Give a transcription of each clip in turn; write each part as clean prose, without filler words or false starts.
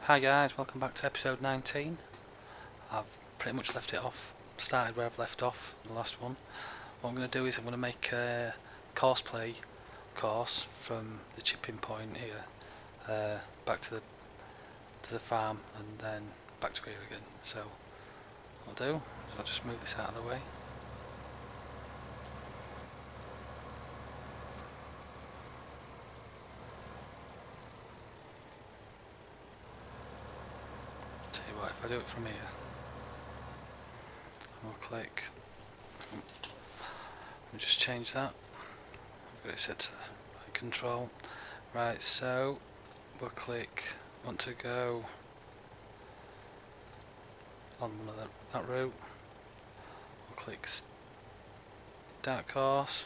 Hi guys, welcome back to episode 19. I've pretty much started where I've left off in the last one. What I'm going to do is I'm going to make a course from the chipping point here back to the farm and then back to here again. So what I'll do is I'll just move this out of the way. Tell you what, if I do it from here, I'll click. I'll just change that. I've got it set to control. Right, so we'll click. Want to go on one of that route. We'll click start course.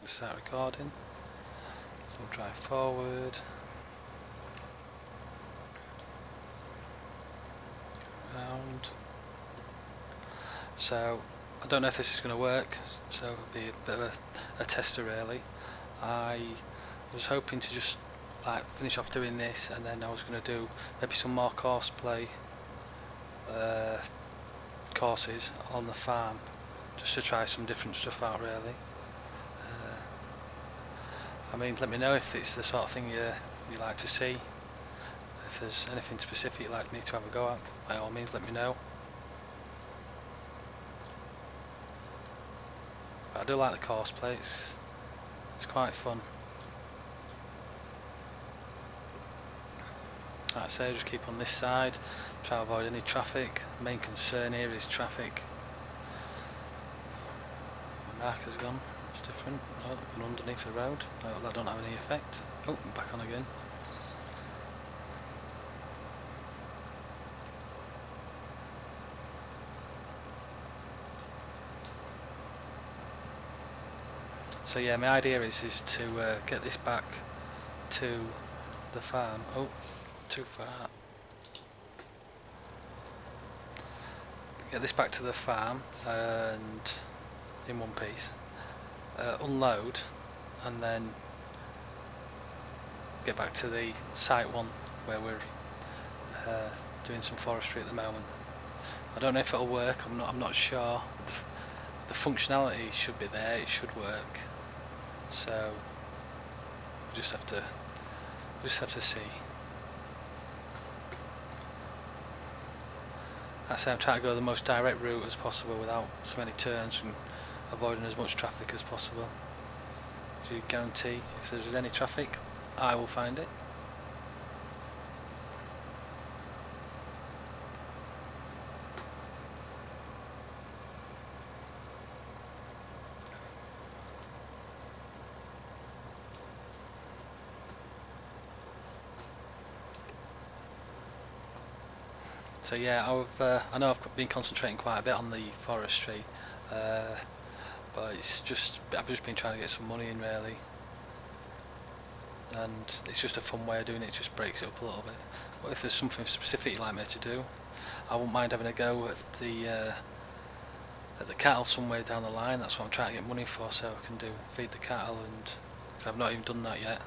Let's start recording. So we'll drive forward. Around. So I don't know if this is going to work, so it'll be a bit of a tester really. I was hoping to just finish off doing this, and then I was going to do maybe some more courses on the farm, just to try some different stuff out really. I mean, let me know if it's the sort of thing you like to see. If there's anything specific you'd like me to have a go at, by all means let me know. But I do like the course play, it's quite fun. Like I say, just keep on this side, try to avoid any traffic. The main concern here is traffic. The marker's gone, that's different. Oh, gone underneath the road. Oh, that don't have any effect. Oh, back on again. So yeah, my idea is to get this back to the farm. Oh, too far. Get this back to the farm and in one piece. Unload and then get back to the site one where we're doing some forestry at the moment. I don't know if it'll work. I'm not sure. The functionality should be there. It should work. So we just have to see. Like I say, I'm trying to go the most direct route as possible without so many turns and avoiding as much traffic as possible. To guarantee if there's any traffic, I will find it. So yeah, I know I've been concentrating quite a bit on the forestry, but I've just been trying to get some money in really, and it's just a fun way of doing it. It just breaks it up a little bit. But if there's something specific you'd like me to do, I wouldn't mind having a go at the cattle somewhere down the line. That's what I'm trying to get money for, so I can feed the cattle, and because I've not even done that yet,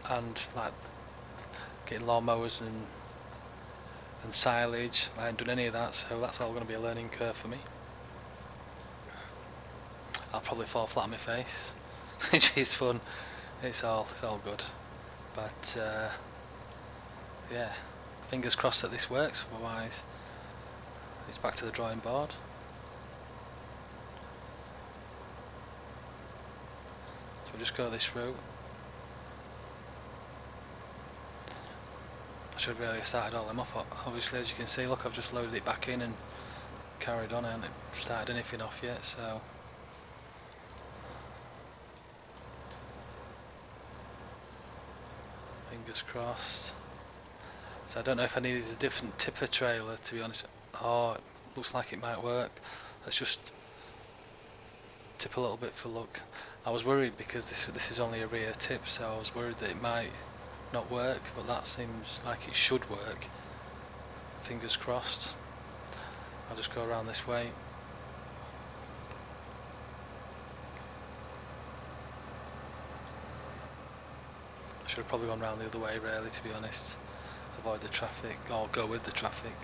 and like getting lawnmowers and silage. I haven't done any of that, so that's all going to be a learning curve for me. I'll probably fall flat on my face, which is fun. It's all good, but yeah, fingers crossed that this works. Otherwise, it's back to the drawing board. So we'll just go this route. I should really have started all them off. Obviously, as you can see, look, I've just loaded it back in and carried on. I haven't started anything off yet, so fingers crossed. So I don't know if I needed a different tipper trailer, to be honest. Oh, it looks like it might work. Let's just tip a little bit for luck. I was worried because this is only a rear tip, so I was worried that it might not work, but that seems like it should work. Fingers crossed. I'll just go around this way. Should have probably gone round the other way really, to be honest. Avoid the traffic, or go with the traffic.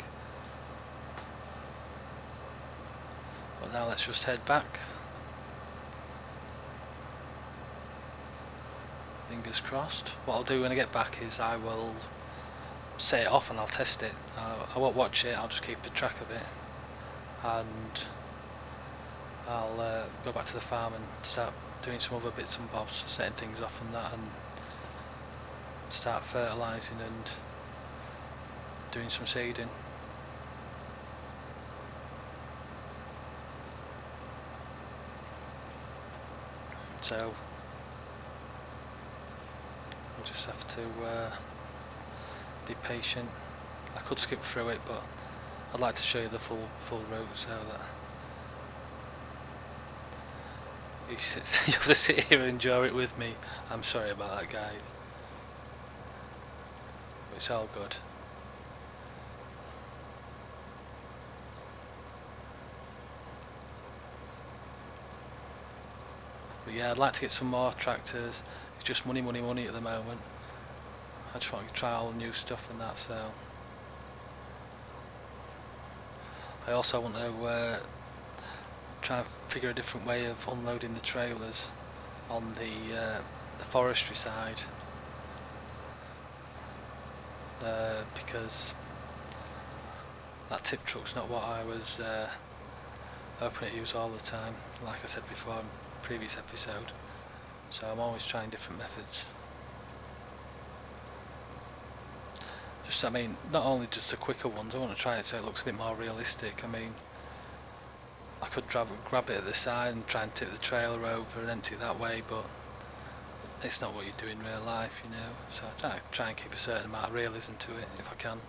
But now let's just head back. Fingers crossed. What I'll do when I get back is I will set it off and I'll test it. I won't watch it, I'll just keep a track of it. And I'll go back to the farm and start doing some other bits and bobs, setting things off and that, and start fertilising and doing some seeding. So we'll just have to be patient. I could skip through it, but I'd like to show you the full route so that you have to sit here and enjoy it with me. I'm sorry about that, guys. But it's all good. But yeah, I'd like to get some more tractors. It's just money at the moment. I just want to try all the new stuff and that, so I also want to try and figure a different way of unloading the trailers on the forestry side, because that tip truck's not what I was hoping to use all the time, like I said before in the previous episode. So I'm always trying different methods. Just, I mean, not only just the quicker ones, I want to try it so it looks a bit more realistic. I mean, I could grab it at the side and try and tip the trailer over and empty it that way, but it's not what you do in real life, you know. So I try and keep a certain amount of realism to it if I can.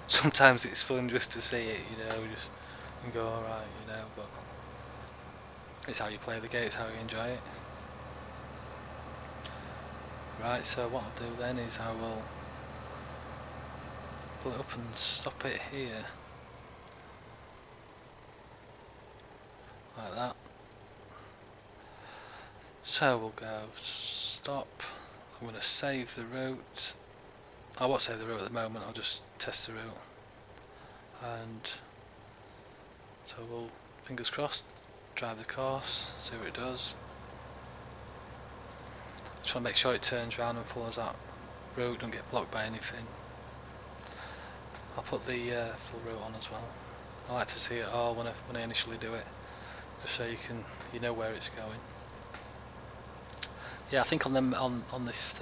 Sometimes it's fun just to see it, you know, just and go alright, you know, but it's how you play the game, it's how you enjoy it. Right, so what I'll do then is I will pull it up and stop it here. Like that. So we'll go stop. I'm going to save the route. I won't save the route at the moment, I'll just test the route. And so we'll, fingers crossed, drive the course, see what it does. Just want to make sure it turns round and follows that route, don't get blocked by anything. I'll put the full route on as well. I like to see it all when I initially do it, just so you know where it's going. Yeah, I think on this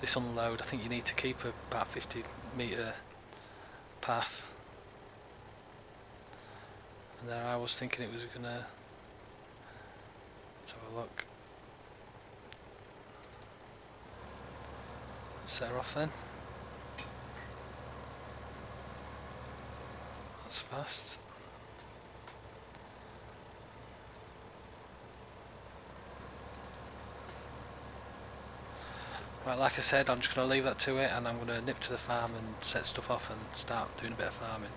this unload, I think you need to keep about 50-metre path. And there I was thinking it was gonna. Let's have a look. Set her off then. That's fast. Right, like I said, I'm just going to leave that to it, and I'm going to nip to the farm and set stuff off and start doing a bit of farming.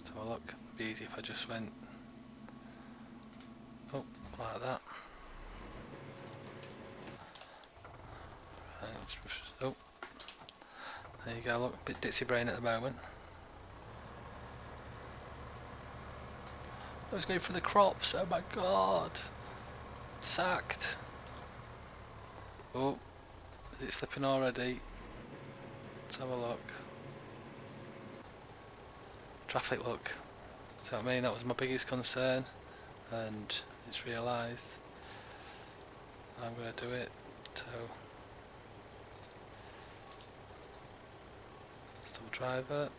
So look, it'd be easy if I just went up like that. Right, let's push, oh, there you go, look, a bit ditzy brain at the moment. I was going for the crops, oh my god! Sacked! Oh, is it slipping already? Let's have a look. Traffic, look. So I mean, that was my biggest concern, and it's realised. I'm going to do it, so still driver.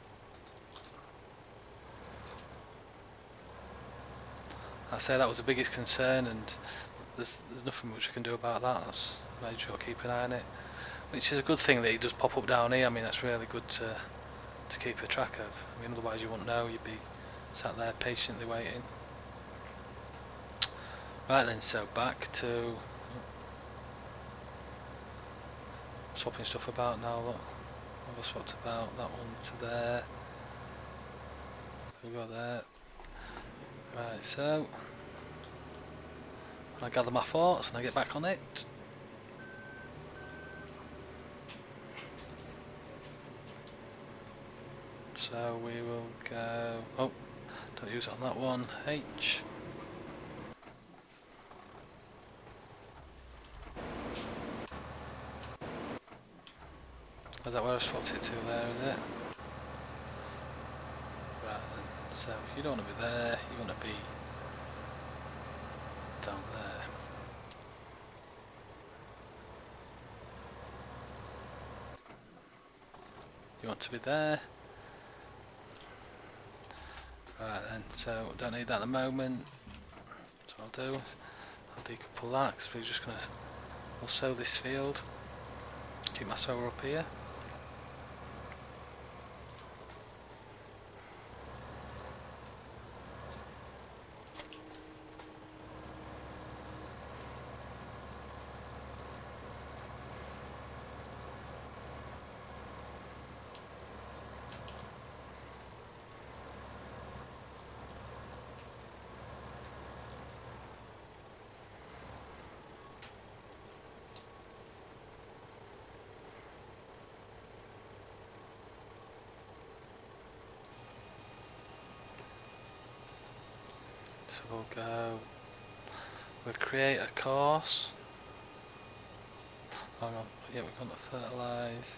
I say that was the biggest concern, and there's nothing much I can do about that. That's made sure to keep an eye on it, which is a good thing that it does pop up down here. I mean, that's really good to keep a track of. I mean, otherwise you wouldn't know, you'd be sat there patiently waiting. Right then, so back to swapping stuff about now. Look, I've swapped about that one to there. We go there. Right, so when I gather my thoughts and I get back on it. So we will go, oh, don't use it on that one, H. Is that where I swapped it to there, is it? Right then, so you don't want to be there, you want to be down there. You want to be there. Right then, so don't need that at the moment. So I'll do, I'll decouple that because we're just going to, we'll sow this field. Keep my sower up here. So we'll go, we'll create a course. Hang on, yeah, we're going to fertilise.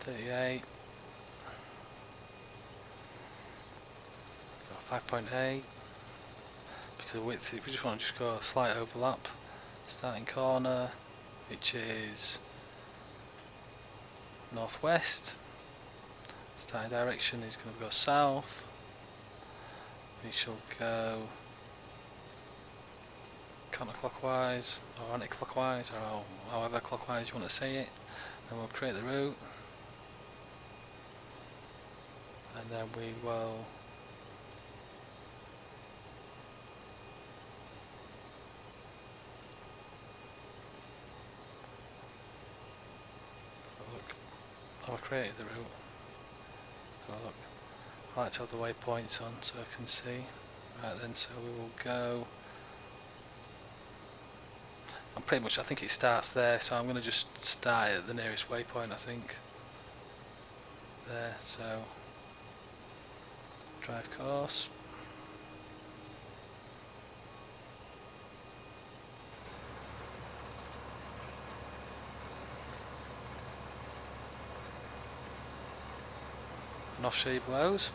.38. 5.8. Because of width, we just want to just go a slight overlap. Starting corner, which is northwest. Starting direction is going to go south. We shall go counterclockwise or anti-clockwise, or however clockwise you want to say it. And we'll create the route. And then we will I've created the route. Oh look, I like to have the waypoints on so I can see. Right then, so we will go. And pretty much I think it starts there, so I'm going to just start at the nearest waypoint, I think. There, so drive course. And off she blows.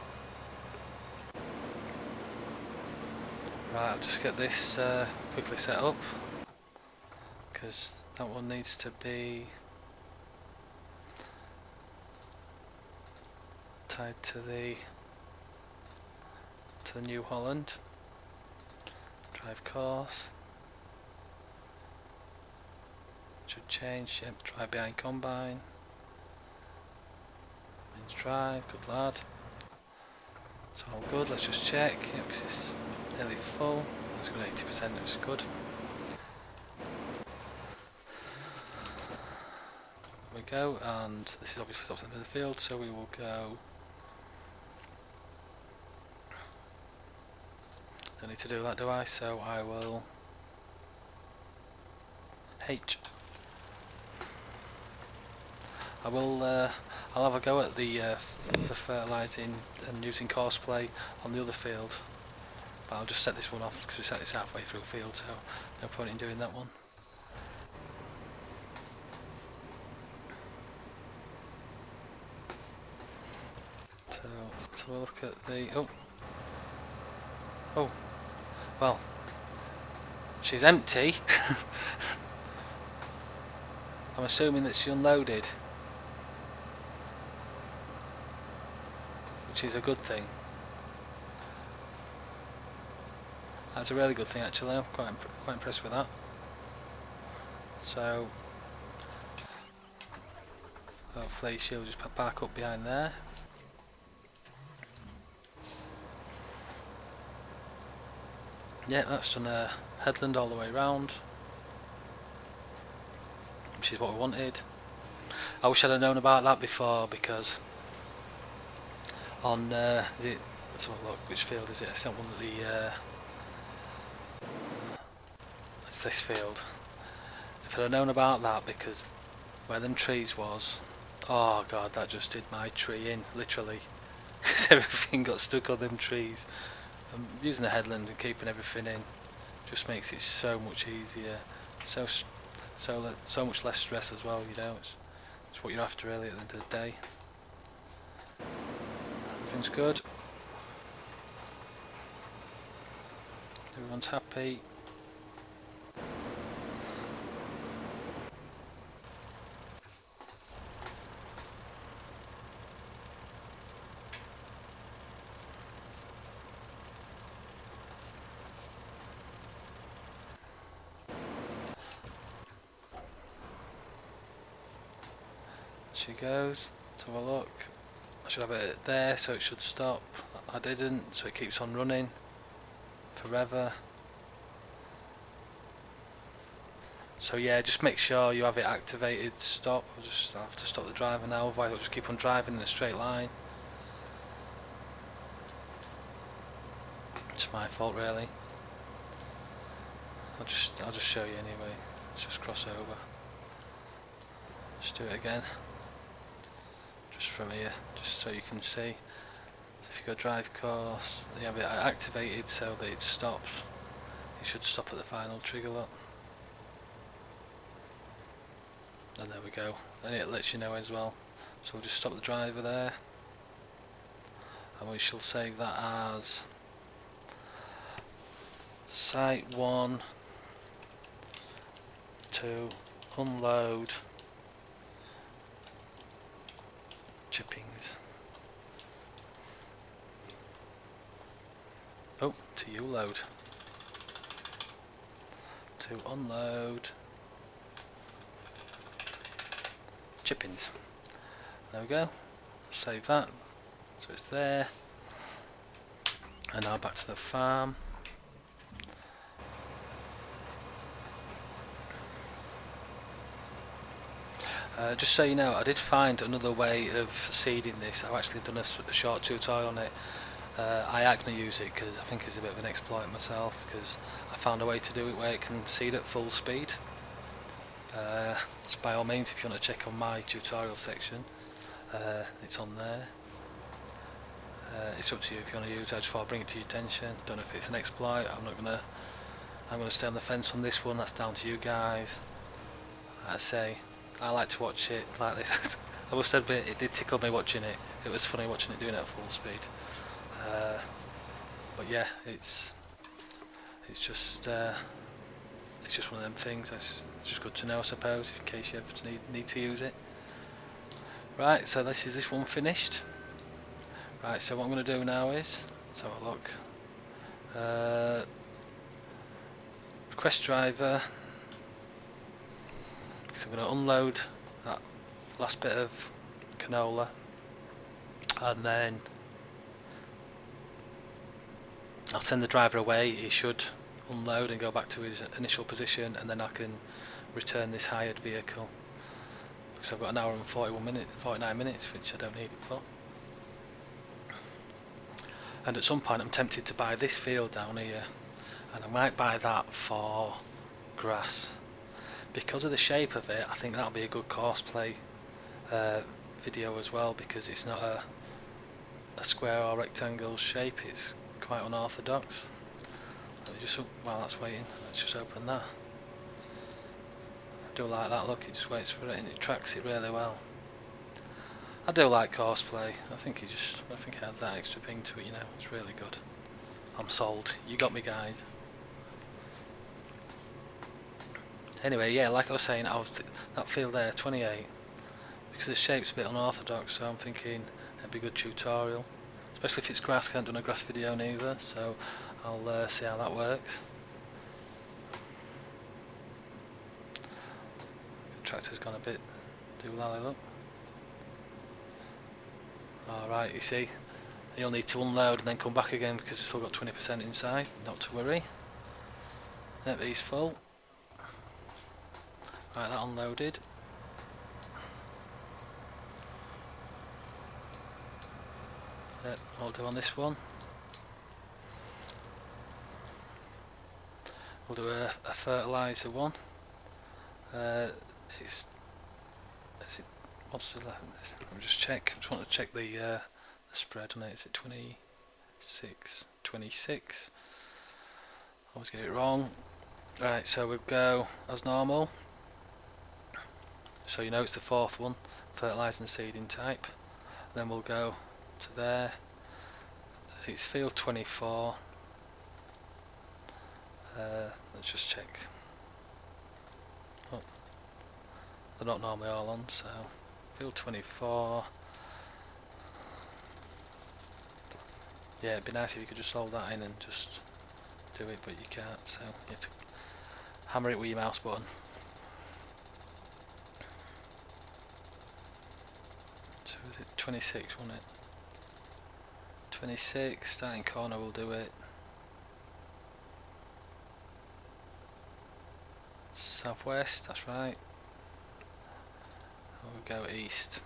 Right, I'll just get this quickly set up, because that one needs to be tied to the New Holland. Drive course. Should change, yep, drive behind combine. Means drive, good lad. It's all good, let's just check, yep, because it's nearly full. It's got 80%, which is good. There we go, and this is obviously stops in the field, so we will go. Don't need to do that, do I? So I will H. I will. I'll have a go at the fertilising and using course play on the other field, but I'll just set this one off because we set this halfway through the field, so no point in doing that one. So let's have a look at the. Oh, well, she's empty. I'm assuming that she unloaded, which is a good thing. That's a really good thing, actually. I'm quite impressed with that. So hopefully she'll just park up behind there. Yeah, that's done a headland all the way round, which is what we wanted. I wish I'd have known about that before, because on, is it, let's have a look, which field is it? It's not one of the, it's this field. If I'd have known about that, because where them trees was, oh god, that just did my tree in, literally, because everything got stuck on them trees. Using the headland and keeping everything in just makes it so much easier, so much less stress as well, you know. It's what you're after really at the end of the day. Everything's good. Everyone's happy. She goes. Let's have a look. I should have it there, so it should stop. I didn't, so it keeps on running forever. So yeah, just make sure you have it activated. Stop. I have to stop the driver now, otherwise I'll just keep on driving in a straight line. It's my fault really. I'll just show you anyway. Let's just cross over. Just do it again. Just from here, just so you can see. So if you go drive course, you have it activated so that it stops. It should stop at the final trigger lock. And there we go. And it lets you know as well. So we'll just stop the driver there. And we shall save that as Site 1 to unload chippings. Oh, to U-load. To unload chippings. There we go. Save that. So it's there. And now back to the farm. Just so you know, I did find another way of seeding this. I've actually done a short tutorial on it. I actually use it because I think it's a bit of an exploit myself, because I found a way to do it where it can seed at full speed. So by all means, if you want to check on my tutorial section, it's on there. It's up to you if you want to use it. I just thought I'd bring it to your attention. Don't know if it's an exploit. I'm gonna stay on the fence on this one. That's down to you guys. I say, I like to watch it like this. I must admit, it did tickle me watching it. It was funny watching it doing it at full speed. But yeah, it's just one of them things. It's just good to know, I suppose, in case you ever need to use it. Right, so this is this one finished. Right, so what I'm going to do now is, let's have a look. Request driver. So I'm going to unload that last bit of canola, and then I'll send the driver away. He should unload and go back to his initial position, and then I can return this hired vehicle, because I've got an hour and 49 minutes, which I don't need it for. And at some point I'm tempted to buy this field down here, and I might buy that for grass. Because of the shape of it, I think that'll be a good courseplay video as well, because it's not a square or rectangle shape, it's quite unorthodox. Let me just, while that's waiting, let's just open that. I do like that look, it just waits for it and it tracks it really well. I do like courseplay. I think it adds that extra ping to it, you know. It's really good. I'm sold. You got me, guys. Anyway, yeah, like I was saying, that field there, 28, because the shape's a bit unorthodox, so I'm thinking it'd be a good tutorial. Especially if it's grass, 'cause I haven't done a grass video neither, so I'll see how that works. The tractor's gone a bit doolally, look. Alright, you see, you'll need to unload and then come back again because we've still got 20% inside, not to worry. Yep, he's full. Right, that unloaded. Yep, I'll do on this one. We'll do a fertiliser one. Is it, what's the left? Let me just check. I just want to check the spread on it. Is it 26? 26. Always get it wrong. Right, so we'll go as normal. So you know it's the fourth one, fertilising seeding type. Then we'll go to there. It's field 24. Let's just check. Oh, they're not normally all on, so field 24. Yeah, it'd be nice if you could just hold that in and just do it, but you can't, so you have to hammer it with your mouse button. So is it 26, wasn't it? 26, starting corner will do it. Southwest, that's right. We'll go east.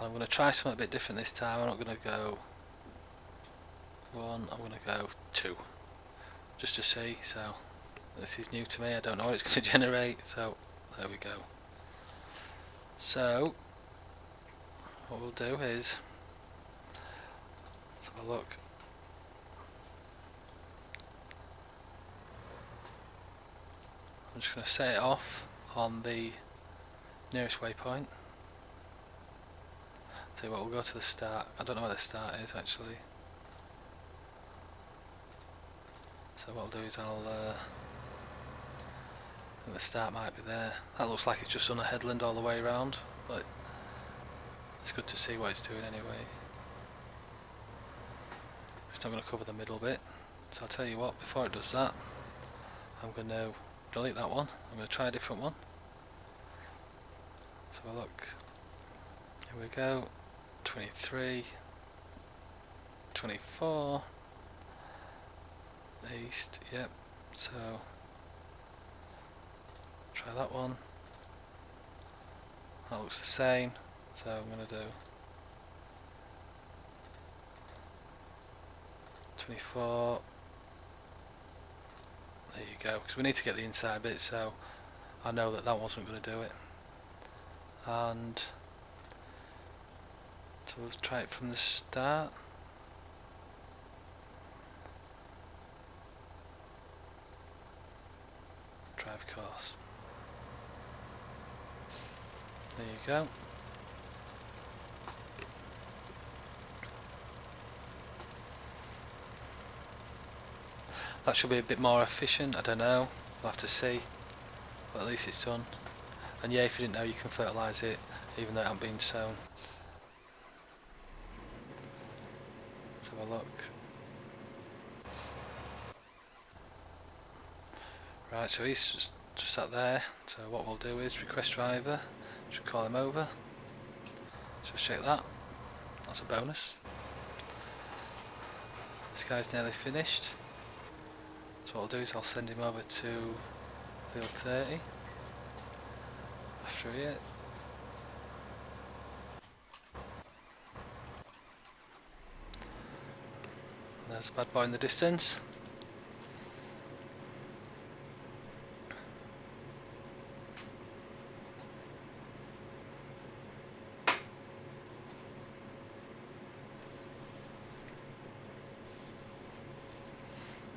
I'm going to try something a bit different this time. I'm not going to go 1, I'm going to go 2. Just to see, so this is new to me, I don't know what it's going to generate, so there we go. So, what we'll do is, let's have a look. I'm just going to set it off on the nearest waypoint. Tell you what, we'll go to the start. I don't know where the start is actually. So what I'll do is I think the start might be there. That looks like it's just on a headland all the way around, but it's good to see what it's doing anyway. It's not going to cover the middle bit. So I'll tell you what, before it does that, I'm going to delete that one. I'm going to try a different one. So look, here we go, 23, 24, east, yep, so try that one. That looks the same, so I'm going to do 24. There you go, because we need to get the inside bit, so I know that that wasn't going to do it. And so we'll try it from the start. Drive course. There you go. That should be a bit more efficient, I don't know, we'll have to see, but at least it's done. And yeah, if you didn't know, you can fertilise it even though it hasn't been sown. Let's have a look. Right, so he's just sat there, so what we'll do is request driver, should call him over. So let's check that, that's a bonus. This guy's nearly finished. So what I'll do is I'll send him over to field 30 after it. There's a bad boy in the distance.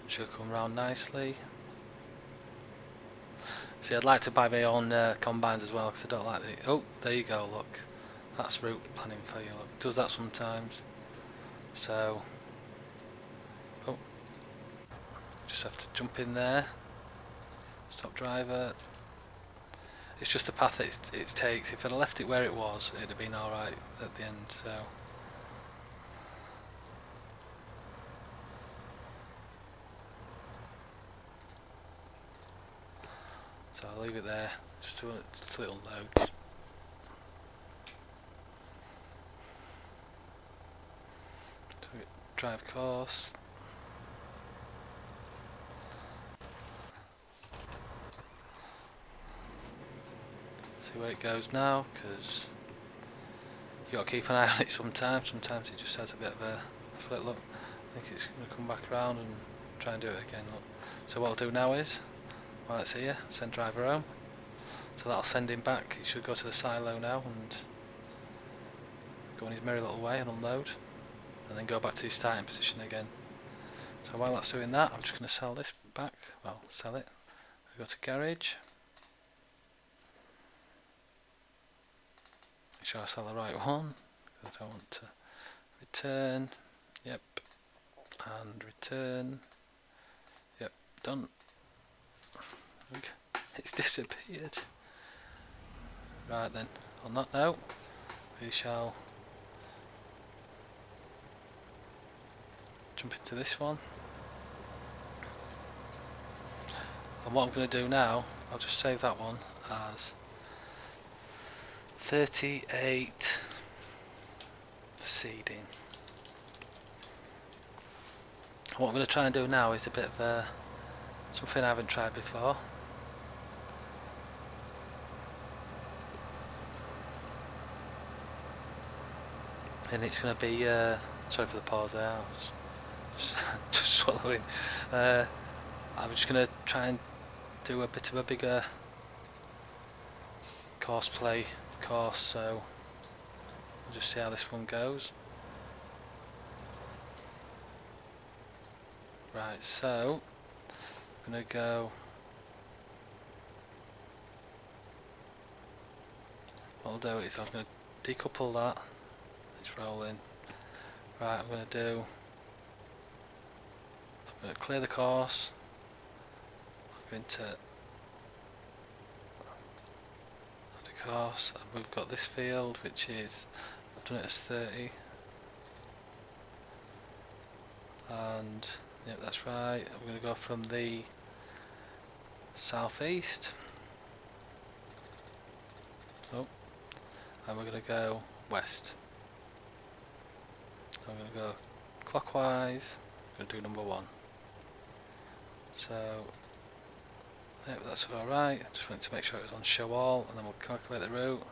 Should come round nicely. See, I'd like to buy my own combines as well because I don't like the... Oh, there you go, look. That's route planning for you, look. It does that sometimes. So... Oh. Just have to jump in there. Stop driver. It's just the path that it takes. If I'd left it where it was, it'd have been alright at the end, so... So I'll leave it there, just to little notes. So drive course. See where it goes now, because you got to keep an eye on it sometimes. Sometimes it just has a bit of a flip. Look, I think it's going to come back around and try and do it again. Look. So what I'll do now is, while it's here, send driver home. So that'll send him back. He should go to the silo now and go on his merry little way and unload, and then go back to his starting position again. So while that's doing that, I'm just going to sell this back. Well, sell it. Go to garage. Make sure I sell the right one. I don't want to return. Yep. And return. Yep. Done. Look, it's disappeared. Right then. On that note, we shall jump into this one. And what I'm going to do now, I'll just save that one as 38 seeding. What I'm going to try and do now is a bit of something I haven't tried before. And it's going to be, sorry for the pause there, I was just swallowing. I'm just going to try and do a bit of a bigger course play course, so we'll just see how this one goes. Right, so I'm going to go, what I'll do is I'm going to decouple that, it's rolling. Right, I'm going to clear the course. I'm going to add a course, and we've got this field which is, I've done it as 30, and yep, that's right. I'm going to go from the southeast, and we're going to go west. I'm going to go clockwise. I'm going to do number 1. So yeah, that's alright. I just wanted to make sure it was on show all, and then we'll calculate the route.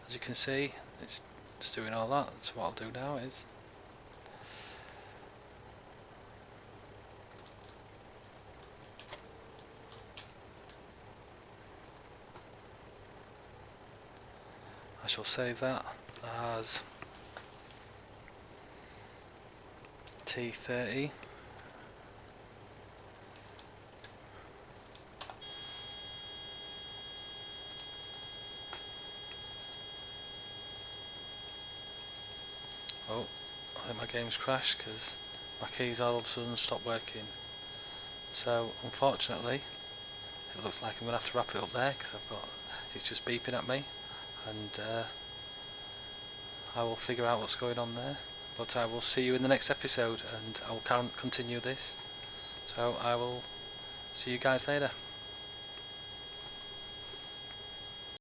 As you can see, it's just doing all that. So what I'll do now is I shall save that as T30. Oh, I think my game's crashed because my keys all of a sudden stopped working. So unfortunately, it looks like I'm going to have to wrap it up there because it's just beeping at me, and I will figure out what's going on there. But I will see you in the next episode, and I will continue this. So I will see you guys later.